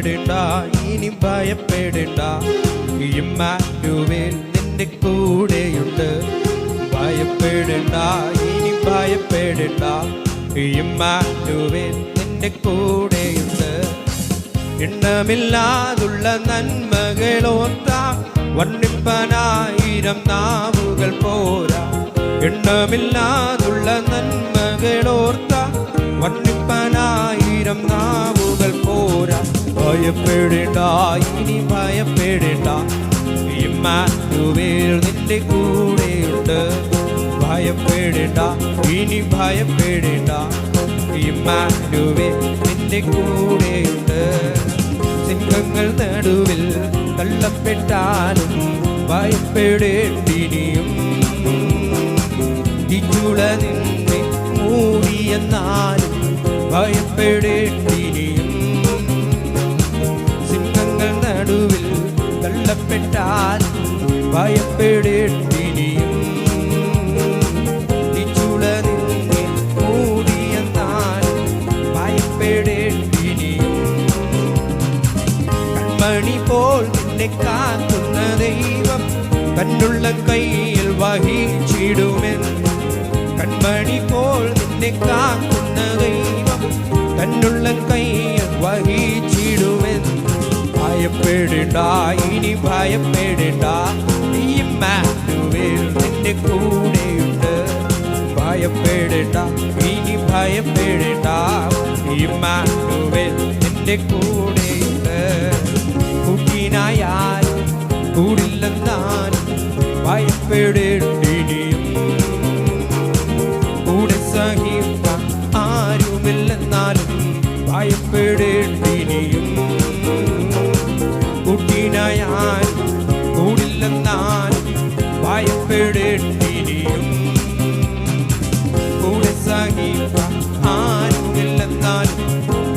ഭയപ്പെടേണ്ട, ഇനി ഭയപ്പെടേണ്ട, ഇമ്മാനുവേൽ നിന്റെ കൂടെയുണ്ട്. ഭയപ്പെടേണ്ട, ഇനി ഭയപ്പെടേണ്ട, ഇമ്മാനുവേൽ നിന്റെ കൂടെയുണ്ട്. എണ്ണമില്ലാതുള്ള നന്മകളോർത്താൽ വർണ്ണിപ്പനായിരം നാവുകൾ പോരാ. എണ്ണമില്ലാതുള്ള നന്മകളോർത്താൽ വർണ്ണിപ്പനായിരം നാവുകൾ പോരാ. ഭയപ്പെടേണ്ട, ഇനി ഭയപ്പെടേണ്ട, ഇമ്മാനുവേൽ നിന്റെ കൂടെയുണ്ട്. ഭയപ്പെടേണ്ട, ഇനി ഭയപ്പെടേണ്ട, ഇമ്മാനുവേൽ നിന്റെ കൂടെയുണ്ട്. സിംഹങ്ങൾ നടുവിൽ തള്ളപ്പെട്ടാലും ഭയപ്പെടേണ്ടിനിയും. ചുള നിന്നെ മൂടിയെന്നാലും ഭയപ്പെടേണ്ടിനിയും. സിംഹങ്ങൾ നടുവിൽ തള്ളപ്പെട്ടാലും ഭയപ്പെടേണ്ടിനിയും. ചുള നിന്നെ മൂടിയെന്നാലും ഭയപ്പെടേണ്ടിനിയും. കൺമണി പോൽ നിന്നെ കാക്കുന്ന ദൈവം തന്നുള്ള കയ്യിൽ വഹിച്ചിടുമെന്ന്. കൺമണി പോൽ നിന്നെ കാക്കുന്ന ദൈവം തന്നുള്ള കയ്യിൽ വഹിച്ചിടുമെന്ന്. ഭയപ്പെടേണ്ട, ഇനി ഭയപ്പെടേണ്ട, ഇമ്മാനുവേൽ നിന്റെ കൂടെയുണ്ട്. ഭയപ്പെടേണ്ട, ഇനി ഭയപ്പെടേണ്ട, ഇമ്മാനുവേൽ നിന്റെ കൂടെയുണ്ട്. കുട്ടിനായാലും കൂടില്ലെന്നാലും ഭയപ്പെടേണ്ടിനിയും. കൂടെ സഹിക്കാൻ ആരുമില്ലെന്നാലും ഭയപ്പെടേണ്ടിനിയും. കുട്ടിനായാലും കൂടില്ലെന്നാലും ഭയപ്പെടേണ്ടിനിയും. കൂടെ സഹിക്കാൻ ആരുമില്ലെന്നാലും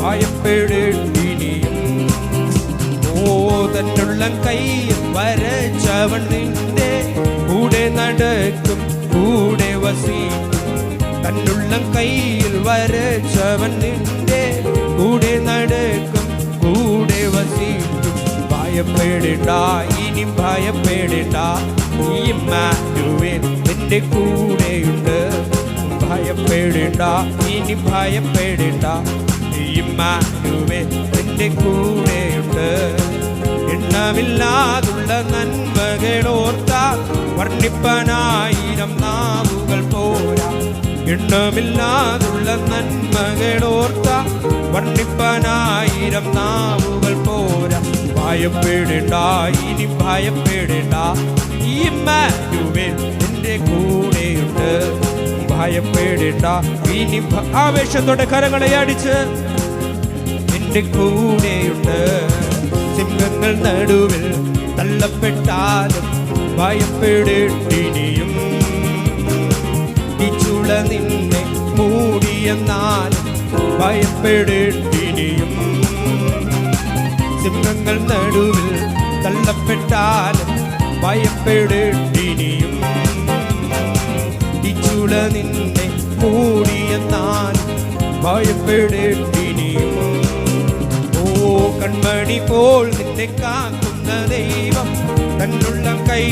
ഭയപ്പെടേണ്ടിനിയും. തന്നുള്ള കയ്യിൽ വരച്ചവൻ നിന്റെ കൂടെ നടക്കും, കൂടെ വസിക്കും. തന്നുള്ള കയ്യിൽ വരച്ചവൻ നിന്റെ കൂടെ നടക്കും, കൂടെ വസിക്കും. ഭയപ്പെടേണ്ട, ഇനി ഭയപ്പെടേണ്ട, ഇമ്മാനുവേൽ നിന്റെ കൂടെയുണ്ട്. ഭയപ്പെടേണ്ട, ഇനി ഭയപ്പെടേണ്ട, ഇമ്മാനുവേൽ നിന്റെ കൂടെയുണ്ട്. എണ്ണമില്ലാതുള്ള നന്മകളോർത്താൽ വർണ്ണിപ്പനായിരം നാവുകൾ പോരാ. എണ്ണമില്ലാതുള്ള നന്മകളോർത്താൽ വർണ്ണിപ്പനായിരം നാവുകൾ പോരാ. ഭയപ്പെടേണ്ട, ഇനി ഭയപ്പെടേണ്ട, ഇമ്മാനുവേൽ നിന്റെ കൂടെയുണ്ട്. ഭയപ്പെടേണ്ട, ഇനി ആവേശത്തോടെ കരങ്ങളെ അടിച്ച് നിന്റെ കൂടെയുണ്ട്. സിംഹങ്ങൾ നടുവിൽ തള്ളപ്പെട്ടാലും ഭയപ്പെടേണ്ടിനിയും. ചുള നിന്നെ മൂടിയെന്നാലും ഭയപ്പെടേണ്ടിനിയും. സിംഹങ്ങൾ നടുവിൽ തള്ളപ്പെട്ടാലും ഭയപ്പെടേണ്ടിനിയും. ചുള നിന്നെ മൂടിയെന്നാലും ഭയപ്പെടേണ്ടിനിയും. കൺമണി പോൽ നിന്നെ കാക്കുന്ന ദൈവം തന്നുള്ള കൈ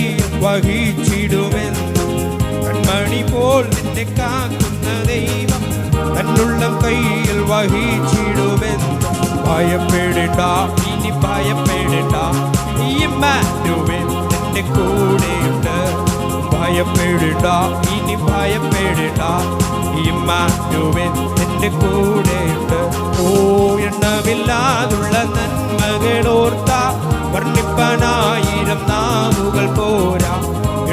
വഹിച്ചിടുമെന്ന്. കൺമണി പോൽ നിന്നെ കാക്കുന്ന ദൈവം തന്നുള്ള കയ്യിൽ വഹിച്ചിടുമെന്ന്. ഭയപ്പെടേണ്ട, ഇനി ഭയപ്പെടേണ്ട, ഇമ്മാനുവേൽ നിന്റെ കൂടെയുണ്ട്. ഭയപ്പെടേണ്ട, ഇനി ഭയപ്പെടേണ്ട, ഇമ്മാനുവേൽ നിന്റെ കൂടെയുണ്ട്. എണ്ണമില്ലാതുള്ള നന്മകളോർത്താൽ വർണ്ണിപ്പനായിരം നാവുകൾ പോരാ.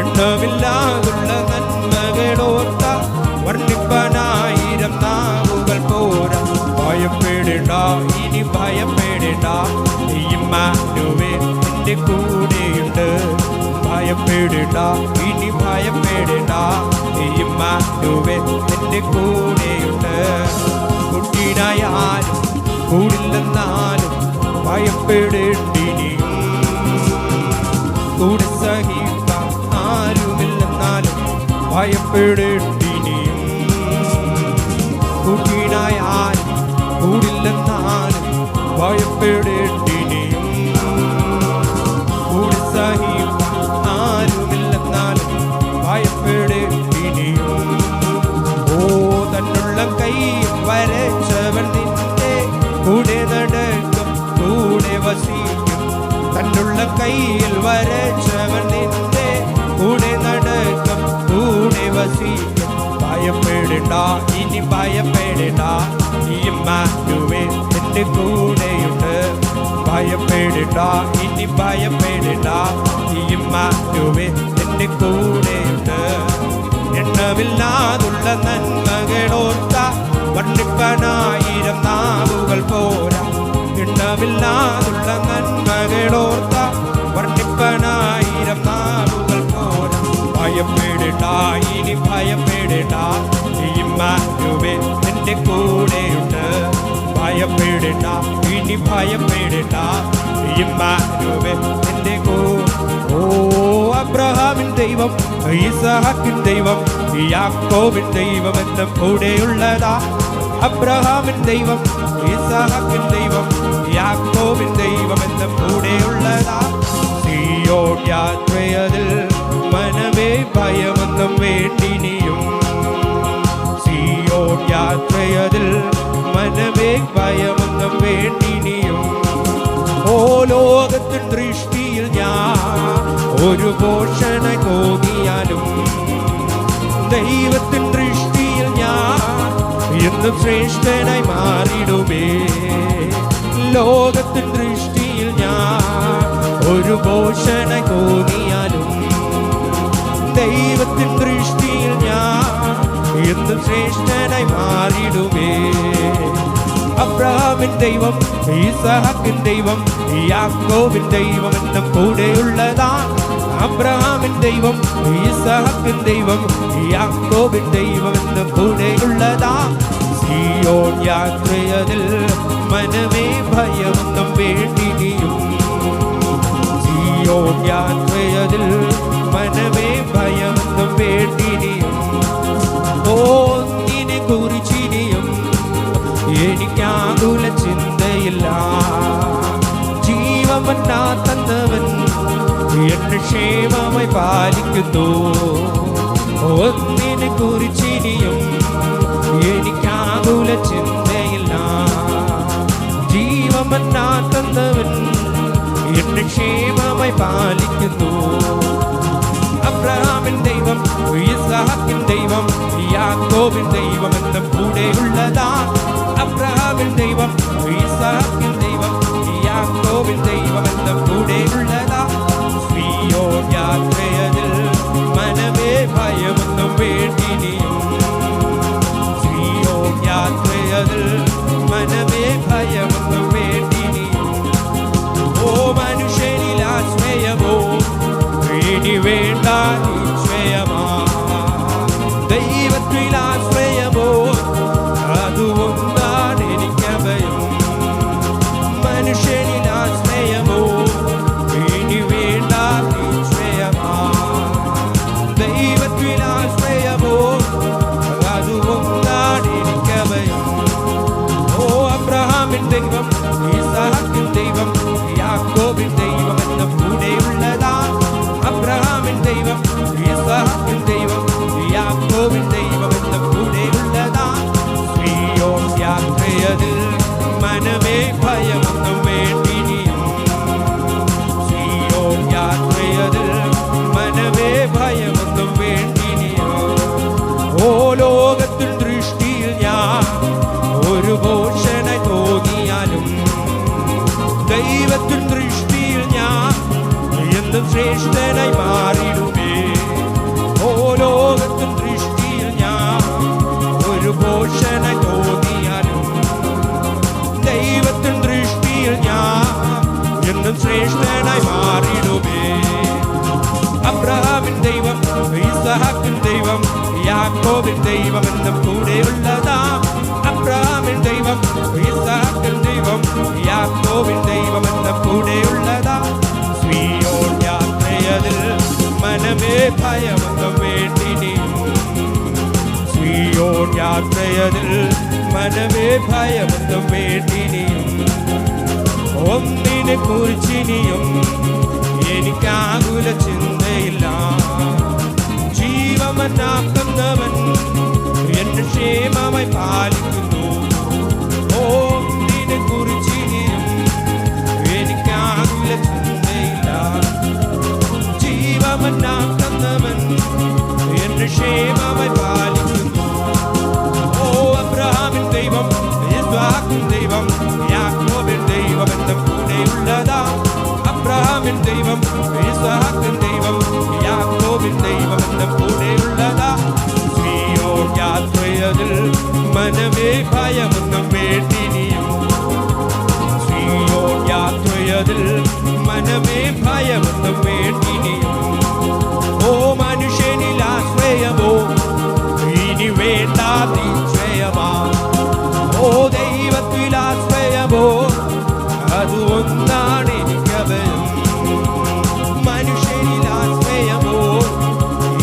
എണ്ണമില്ലാതുള്ള നന്മകളോർത്താൽ വർണ്ണിപ്പനായിരം നാവുകൾ പോരാ. ഭയപ്പെടേണ്ട, ഇനി ഭയപ്പെടേണ്ട, ഇമ്മാനുവേൽ നിന്റെ കൂടെയുണ്ട്. ഭയപ്പെടേണ്ട, ഇനി ഭയപ്പെടേണ്ട, ഇമ്മാനുവേൽ നിന്റെ കൂടെയുണ്ട്. കുട്ടിനായാലും കൂടില്ലെന്നാലും ഭയപ്പെടേണ്ടിനിയും. കൂടെ സഹിക്കാൻ ആരുമില്ലെന്നാലും ഭയപ്പെടേണ്ടിനിയും. കുട്ടിനായാലും കൂടില്ലെന്നാലും ഭയപ്പെടേണ്ടി വസിക്കും. തന്നുള്ള കയ്യിൽ വരച്ചവൻ നിന്റെ കൂടെ നടക്കും, കൂടെ വസിക്കും. ഭയപ്പെടേണ്ട, ഇനി ഭയപ്പെടേണ്ട, ഇമ്മാനുവേൽ എന്റെ കൂടെയുണ്ട്. ഭയപ്പെടേണ്ട, ഇനി ഭയപ്പെടേണ്ട, ഇമ്മാനുവേൽ എന്റെ കൂടെയുണ്ട്. എണ്ണമില്ലാതുള്ള നന്മകളോർത്ത വർണ്ണിപ്പനായിരം നാവുകൾ പോരാ. എണ്ണമില്ലാതുള്ള നന്മകളോർത്ത വർണ്ണിപ്പനായിരം നാവുകൾ പോരാ. ഭയപ്പെടേണ്ട, ഇനി ഭയപ്പെടേണ്ട, ഇമ്മാനുവേൽ എന്റെ കൂടെയുണ്ട്. ഭയപ്പെടേണ്ട, ഇനി ഭയപ്പെടേണ്ട, ഇമ്മാനുവേൽ എന്റെ കൂടെ. ഓ അബ്രഹാമിൻ ദൈവം, ഇസഹാക്കിൻ ദൈവം, യാക്കോബിൻ ദൈവം എന്നും കൂടെയുള്ളതാ. അബ്രഹാമിൻ ദൈവം, ഇസഹാക്കിൻ ദൈവം, യാക്കോബിൻ ദൈവം എന്നും കൂടെയുള്ളതാ. സിയോൻ യാത്രയതിൽ മനമേ ഭയമൊന്നും വേണ്ടിനിയും. സിയോൻ യാത്രയതിൽ മനമേ ഭയമൊന്നും വേണ്ടിനിയും. ഓ ലോകത്തിൻ ദൃഷ്ടിയിൽ ഞാൻ ഒരു പോഷണ തോന്നിയാലും, ദൈവത്തിൻ ദൃഷ്ടിയിൽ ഞാൻ എന്നും ശ്രേഷ്ഠനായി മാറിടുമേ. ലോകത്തിൻ ദൃഷ്ടിയിൽ ഞാൻ ഒരു പോഷണ തോന്നിയാലും, ദൈവത്തിൻ ദൃഷ്ടിയിൽ ഞാൻ എന്നും ശ്രേഷ്ഠനായി മാറിടുമേ. അബ്രഹാമിൻ ദൈവം, ഇസഹാക്കിൻ ദൈവം, യാക്കോബിൻ ദൈവം എന്നും കൂടെയുള്ളതാ. അബ്രഹാമിൻ ദൈവം, ഇസഹാക്കിൻ ദൈവം, യാക്കോബിൻ ദൈവം എന്നും കൂടെയുള്ളതാ. സിയോൻ യാത്രയതിൽ മനമേ ഭയമൊന്നും വേണ്ടിനിയും. സിയോൻ യാത്രയതിൽ മനമേ ഭയമൊന്നും വേണ്ടിനിയും. ഒന്നിനെ കുറിച്ചിനിയും എനിക്കാകുല ചിന്തയില്ല. ജീവമന്നാ തന്നവൻ എന്നെ ക്ഷേമമായി പാലിക്കുന്നു. ഒന്നിനെ കുറിച്ചിനിയും എനിക്കാകുല ചിന്തയില്ല. ജീവമന്നാ തന്നവൻ എന്നെ ക്ഷേമമായി പാലിക്കുന്നു. അബ്രഹാമിൻ ദൈവം, ഇസഹാക്കിൻ ദൈവം, യാക്കോബിൻ ദൈവം എന്നും കൂടെയുള്ളതാ. അബ്രഹാമിൻ ദൈവം, ഇസഹാക്കിൻ ദൈവം, യാക്കോബിൻ ദൈവം എന്നും കൂടെയുള്ളതാ. സിയോൻ യാത്രയതിൽ മനമേ ഭയമൊന്നും വേണ്ടിനിയും. സിയോൻ യാത്രയതിൽ മനമേ ഭയമൊന്നും വേണ്ടിനിയും. ഓ മനുഷ്യനിൽ ആശ്രയമോ ഇനി വേണ്ട നിശ്ചയമാ. ദൈവത്തിൽ ആശ്രയമോ അതുകൊണ്ടാണ് എനിക്കഭയം. മനുഷ്യനിൽ ആശ്രയമോ ഇനി വേണ്ട നിശ്ചയമാ. ദൈവത്തിൽ ആശ്രയമോ അതുകൊണ്ടാണ് എനിക്കഭയം. ഓ അബ്രഹാമിൻ ദൈവം, ഇസഹാക്കിൻ ദൈവം, യാക്കോബിൻ ദൈവം എന്നും കൂടെയുള്ളതാ. അബ്രഹാമിൻ ദൈവം, ഇസഹാക്കിൻ ദൈവം, യാക്കോബിൻ ദൈവം എന്നും കൂടെയുള്ളതാ. സിയോൻ യാത്രയതിൽ മനമേ ഭയമൊന്നും വേണ്ടിനിയും. സിയോൻ യാത്രയതിൽ മനമേ ഭയമൊന്നും വേണ്ടിനിയും. ഓ ലോകത്തിൻ ദൃഷ്ടിയിൽ ഞാൻ ഒരു പോഷണ തോന്നിയാലും, ദൈവത്തിൻ ദൃഷ്ടിയിൽ ഞാൻ എന്നും ശ്രേഷ്ഠനായി മാറിടുമേ. ഓ ലോകത്തിൻ ദൃഷ്ടിയിൽ ഞാൻ ഒരു പോഷണ തോന്നിയാലും, ദൈവത്തിൻ ദൃഷ്ടിയിൽ ഞാൻ എന്നും ശ്രേഷ്ഠനായി മാറിടുമേ. അബ്രഹാമിൻ ദൈവം, ഇസഹാക്കിൻ ദൈവം, യാക്കോബിൻ ദൈവം എന്നും കൂടെയുള്ളതാ. അബ്രഹാമിൻ ദൈവം, ഇസഹാക്കിൻ ദൈവം, യാക്കോബിൻ ദൈവം എന്നും കൂടെയുള്ളതാ. സിയോൻ യാത്രയതിൽ മനമേ ഭയമൊന്നും വേണ്ടിനിയും. സിയോൻ യാത്രയതിൽ മനമേ ഭയമൊന്നും വേണ്ടിനിയും. ഒന്നിനെ കുറിച്ചിനിയും എനിക്കാകുല ചിന്തയില്ല. ജീവമന്നാക്കുന്നവൻ എന്നെ ക്ഷേമമായി പാലിക്കുന്നു. ഒന്നിനെ കുറിച്ചിനിയും എനിക്ക് ദൈവം, യിസ്ഹാക്കിൻ ദൈവം, യാക്കോബിൻ ദൈവം എന്നും കൂടെയുള്ളതാ. സീയോൻ യാത്രയതിൽ മനമേ ഭയമൊന്നും വേണ്ടിനിയും. സീയോൻ യാത്രയതിൽ മനമേ ഭയമൊന്നും വേണ്ടിനിയും. ഓ മനുഷ്യനിൽ ആശ്രയമോ ഇനി വേണ്ട നിശ്ചയമാ. ഓ ദൈവത്തിൽ ആശ്രയമോ അത് ഒന്നാണ് എനിക്കഭയം. മനുഷ്യനിൽ ആശ്രയമോ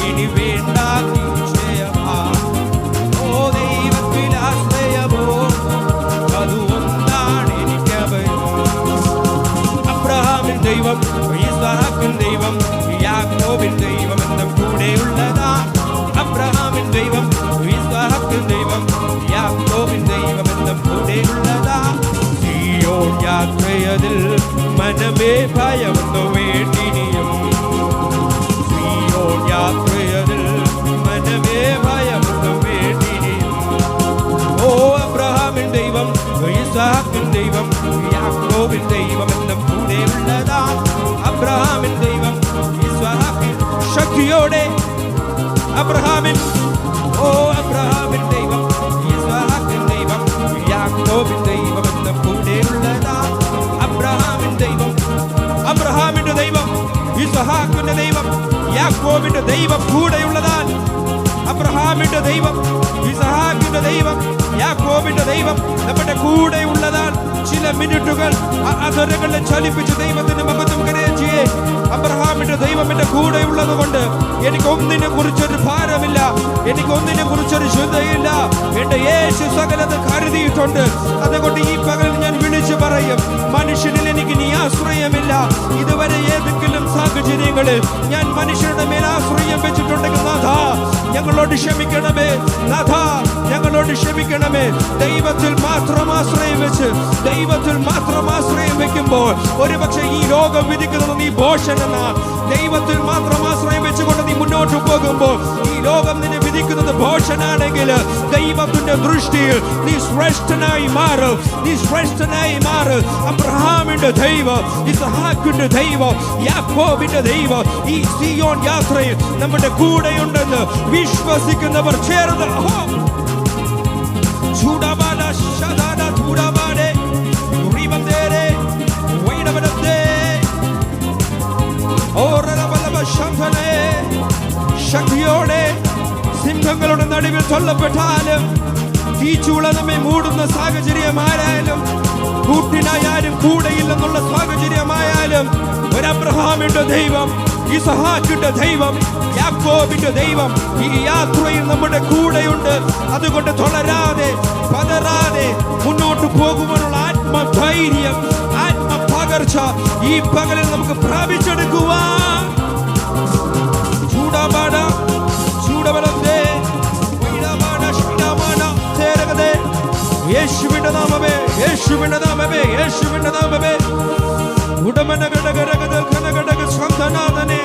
ഇനി വേണ്ട നിശ്ചയമാ. ഓ ദൈവത്തിൽ ആശ്രയമോ അത് ഒന്നാണ് എനിക്കഭയം. അബ്രഹാമിൻ ദൈവം, യിസ്ഹാക്കിൻ ദൈവം, യാക്കോബിൻ ദൈവം എന്നും കൂടെയുള്ളതാ. അബ്രഹാമിൻ ദൈവം, യിസ്ഹാക്കിൻ ദൈവം, യാക്കോബിൻ ദൈവം എന്നും കൂടെയുള്ളതാ. സീയോൻ യാത്രയതിൽ മനമേ ഭയമൊന്നും വേണ്ടിനിയും. സീയോൻ യാത്രയതിൽ മനമേ ഭയമൊന്നും വേണ്ടിനിയും. ഓ അബ്രഹാമിൻ ദൈവം, യിസ്ഹാക്കിൻ ദൈവം, യാക്കോബിൻ ദൈവം എന്നും കൂടെയുള്ളതാ. അബ്രഹാമിൻ ദൈവം, യിസ്ഹാക്കിൻ ശക്തിയോടെ അബ്രഹാമിൻ, ഓ അബ്രഹാമിൻ ദൈവം, യിസ്ഹാക്കിൻ ദൈവം, യാക്കോബിൻ ദൈവം എന്നും കൂടെയുള്ളതാ. അബ്രഹാമിൻ ദൈവം, അബ്രഹാമിന്റെ ദൈവം, യിസ്ഹാക്കിന്റെ ദൈവം, യാക്കോബിന്റെ ദൈവം കൂടെയുള്ളതാൽ അബ്രഹാമിന്റെ ദൈവം, യിസ്ഹാക്കിന്റെ ദൈവം, യാക്കോബിന്റെ ദൈവം നമ്മുടെ കൂടെയുള്ളതാൽ ചില മിനിറ്റുകൾ അധരങ്ങളെ ചലിപ്പിച്ച് ദൈവത്തിന്റെ മഹത്വം കരയേ. അബ്രഹാമിന്റെ ദൈവം എന്റെ കൂടെയുള്ളത് കൊണ്ട് എനിക്ക് ഒന്നിനെ കുറിച്ചൊരു ഭാരമില്ല, എനിക്ക് ഒന്നിനെ കുറിച്ചൊരു ചിന്തയില്ല. എന്റെ യേശു സകലത് കരുതിയിട്ടുണ്ട്. അതുകൊണ്ട് ഈ പകൽ ഞാൻ വിളിച്ചു പറയും, മനുഷ്യനിൽ എനിക്ക് നീ ആശ്രയമില്ല. ഇതുവരെ ഏതെങ്കിലും സാഹചര്യങ്ങളിൽ ഞാൻ മനുഷ്യരുടെ മേൽ ആശ്രയം വെച്ചിട്ടുണ്ടെങ്കിൽ നാഥ ഞങ്ങളോട് ക്ഷമിക്കണമേ, നാഥ ഞങ്ങളോട് ക്ഷമിക്കണമേ. ദൈവത്തിൽ മാത്രം ആശ്രയം വെച്ച്, ദൈവത്തിൽ മാത്രം ആശ്രയം വെക്കുമ്പോൾ ഒരുപക്ഷെ ഈ ലോകം വിധിക്കുന്നത് നീ ഭോഷൻ എന്നാ. ദൈവത്തിൽ മാത്രം ആശ്രയം വെച്ചുകൊണ്ട് നീ മുന്നോട്ട് പോകുമ്പോൾ ഈ ലോകം നിന്നെ വിധിക്കുന്നത് ഭോഷനാണെങ്കിൽ ദൈവത്തിന്റെ ദൃഷ്ടിയിൽ നീ ശ്രേഷ്ഠനായി മാറും, നീ ശ്രേഷ്ഠനായി മാറും. അബ്രഹാമിന്റെ ദൈവം, യിസ്ഹാക്കിന്റെ ദൈവം, യാക്കോബിന്റെ ദൈവം ഈ സീയോൻ യാത്രയിൽ നമ്മുടെ കൂടെയുണ്ടെന്ന് വിശ്വസിക്കുന്നവർ ചേർന്ന് ചൂടബാല ശദാന ചൂടബാലെ റിബന്തേരെ വൈഡബലത്തെ ഓരലബലബ ശംഭനെ. ശക്തിയോടെ സിംഹങ്ങളുടെ നടുവിൽ കൊല്ലപ്പെട്ടാലും തീച്ചൂള നമ്മെ മൂടുന്ന സാഹചര്യമായാലും കൂട്ടിനായാലും കൂടെയില്ലെന്നുള്ള സാഹചര്യമായാലും ഒരു അബ്രഹാമിന്റെ ദൈവം, യിസ്ഹാക്കിന്റെ ദൈവം, യാക്കോബിന്റെ ദൈവം ഈ യാത്രയിൽ നമ്മുടെ കൂടെയുണ്ട്. അതുകൊണ്ട് തളരാതെ പതറാതെ മുന്നോട്ട് പോകുവാനുള്ള ആത്മധൈര്യം, ആത്മപകർച്ച ഈ പകലിൽ നമുക്ക് പ്രാപിച്ചെടുക്കുവാൻ ചൂടാപാട ചൂടബലത്തെ യേശുവിന്റെ നാമമേ, യേശുവിന്റെ നാമമേ, യേശുവിന്റെ നാമമേ. ഉടമന ഘടകരകത ഘനഘടക സ്വന്തനാഥനെ